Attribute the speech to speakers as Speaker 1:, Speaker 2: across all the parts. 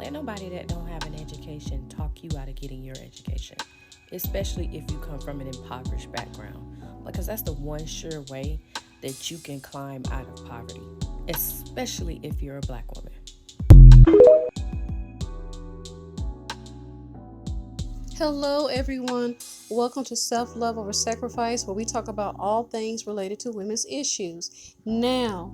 Speaker 1: Let nobody that don't have an education talk you out of getting your education, especially if you come from an impoverished background, because that's the one sure way that you can climb out of poverty, especially if you're a black woman.
Speaker 2: Hello, everyone. Welcome to Self Love Over Sacrifice, where we talk about all things related to women's issues. Now,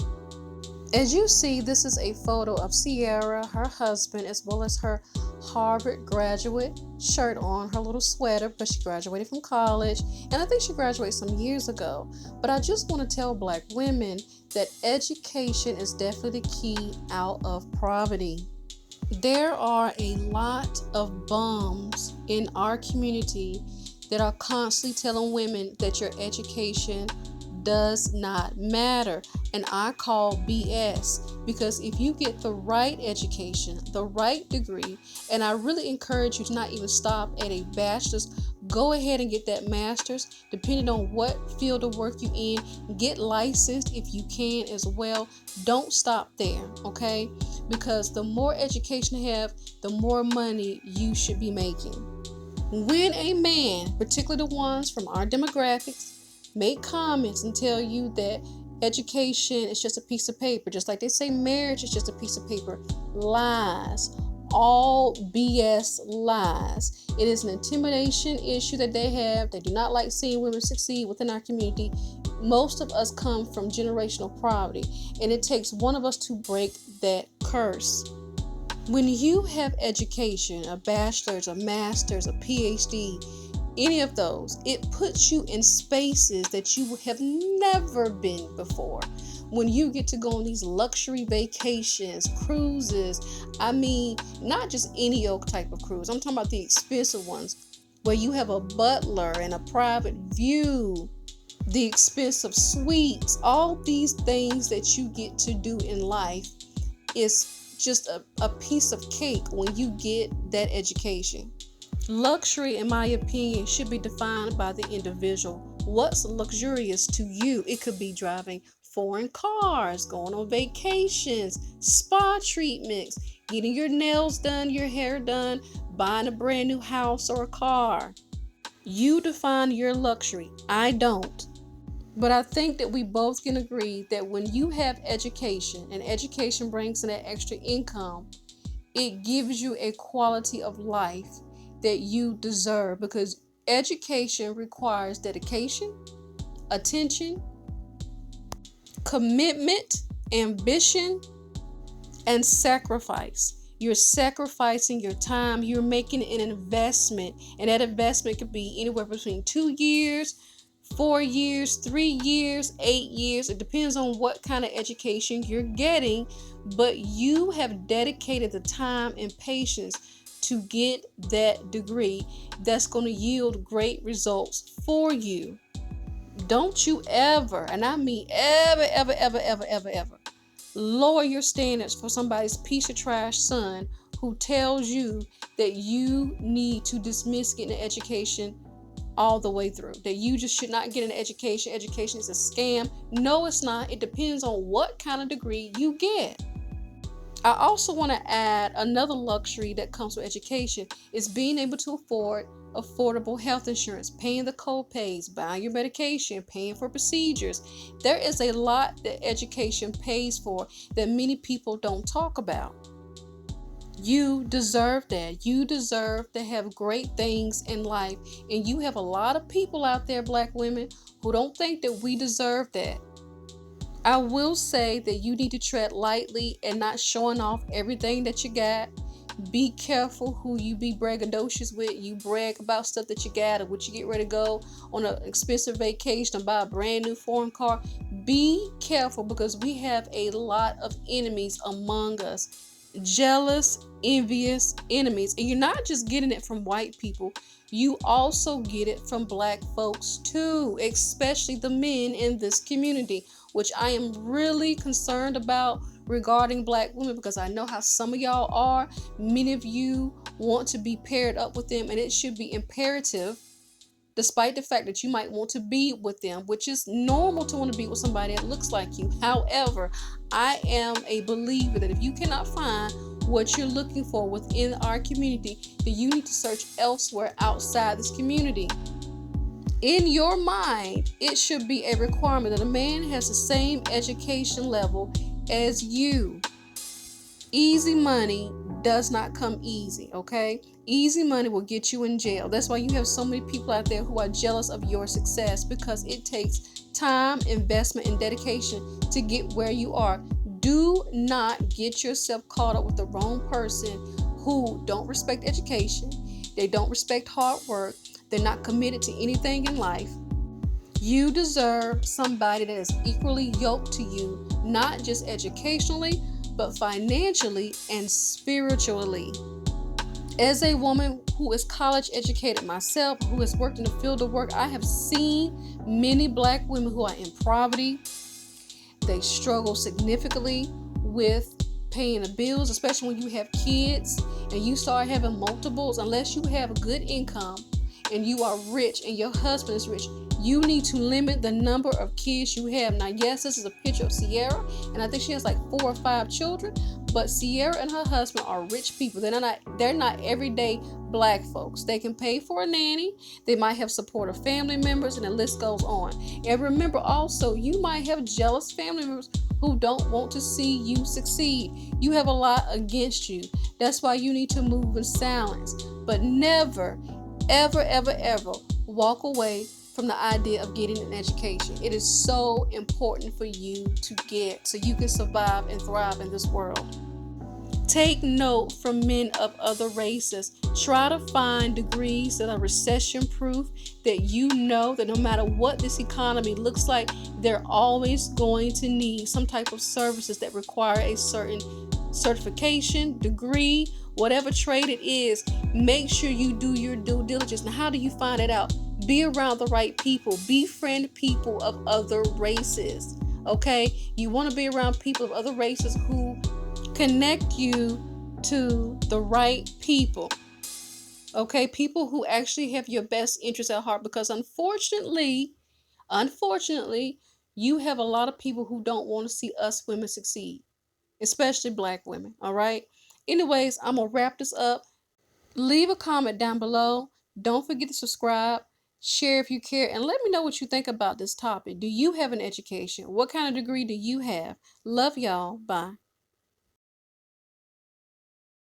Speaker 2: as you see, this is a photo of Sierra, her husband, as well as her Harvard graduate shirt on, her little sweater, because she graduated from college. And I think she graduated some years ago. But I just want to tell black women that education is definitely the key out of poverty. There are a lot of bums in our community that are constantly telling women that your education does not matter. And I call BS, because if you get the right education, the right degree, and I really encourage you to not even stop at a bachelor's, go ahead and get that master's, depending on what field of work you in. Get licensed if you can as well. Don't stop there, okay? Because the more education you have, the more money you should be making. When a man, particularly the ones from our demographics, make comments and tell you that education is just a piece of paper, just like they say marriage is just a piece of paper, lies. All BS lies. It is an intimidation issue that they have. They do not like seeing women succeed within our community. Most of us come from generational poverty, and it takes one of us to break that curse. When you have education, a bachelor's, a master's, a PhD, any of those, it puts you in spaces that you have never been before. When you get to go on these luxury vacations, cruises, I mean, not just any old type of cruise. I'm talking about the expensive ones where you have a butler and a private view, the expensive suites, all these things that you get to do in life is just a piece of cake when you get that education. Luxury, in my opinion, should be defined by the individual. What's luxurious to you? It could be driving foreign cars, going on vacations, spa treatments, getting your nails done, your hair done, buying a brand new house or a car. You define your luxury. I don't. But I think that we both can agree that when you have education, and education brings in that extra income, it gives you a quality of life that you deserve, because education requires dedication, attention, commitment, ambition, and sacrifice. You're sacrificing your time. You're making an investment, and that investment could be anywhere between 2 years, 4 years, 3 years, 8 years. It depends on what kind of education you're getting, but you have dedicated the time and patience to get that degree that's going to yield great results for you. Don't you ever, and I mean ever, lower your standards for somebody's piece of trash son who tells you that you need to dismiss getting an education all the way through, that you just should not get an education. Education is a scam. No, it's not. It depends on what kind of degree you get. I also want to add another luxury that comes with education is being able to afford affordable health insurance, paying the co-pays, buying your medication, paying for procedures. There is a lot that education pays for that many people don't talk about. You deserve that. You deserve to have great things in life. And you have a lot of people out there, black women, who don't think that we deserve that. I will say that you need to tread lightly and not showing off everything that you got. Be careful who you be braggadocious with. You brag about stuff that you got, or would you get ready to go on an expensive vacation and buy a brand new foreign car. Be careful, because we have a lot of enemies among us. Jealous, envious enemies. And you're not just getting it from white people. You also get it from black folks too, especially the men in this community, which I am really concerned about regarding black women, because I know how some of y'all are. Many of you want to be paired up with them, and it should be imperative, despite the fact that you might want to be with them, which is normal to want to be with somebody that looks like you. However, I am a believer that if you cannot find what you're looking for within our community, then you need to search elsewhere outside this community. In your mind, it should be a requirement that a man has the same education level as you. Easy money does not come easy, okay? Easy money will get you in jail. That's why you have so many people out there who are jealous of your success, because it takes time, investment, and dedication to get where you are. Do not get yourself caught up with the wrong person who don't respect education. They don't respect hard work. They're not committed to anything in life. You deserve somebody that is equally yoked to you, not just educationally, but financially and spiritually. As a woman who is college educated myself, who has worked in the field of work, I have seen many black women who are in poverty. They struggle significantly with paying the bills, especially when you have kids and you start having multiples. Unless you have a good income and you are rich and your husband is rich, you need to limit the number of kids you have. Now, yes, this is a picture of Sierra, and I think she has like 4 or 5 children. But Sierra and her husband are rich people. They're not everyday black folks. They can pay for a nanny. They might have supportive family members, and the list goes on. And remember also, you might have jealous family members who don't want to see you succeed. You have a lot against you. That's why you need to move in silence. But never, ever, ever, ever walk away from the idea of getting an education. It is so important for you to get so you can survive and thrive in this world. Take note from men of other races. Try to find degrees that are recession proof, that you know that no matter what this economy looks like, they're always going to need some type of services that require a certain certification, degree, whatever trade it is. Make sure you do your due diligence. Now, how do you find it out? Be around the right people. Befriend people of other races. Okay? You want to be around people of other races who connect you to the right people. Okay? People who actually have your best interests at heart, because unfortunately, you have a lot of people who don't want to see us women succeed, especially black women. All right? Anyways, I'm going to wrap this up. Leave a comment down below. Don't forget to subscribe, share if you care, and let me know what you think about this topic. Do you have an education? What kind of degree do you have? Love y'all. Bye.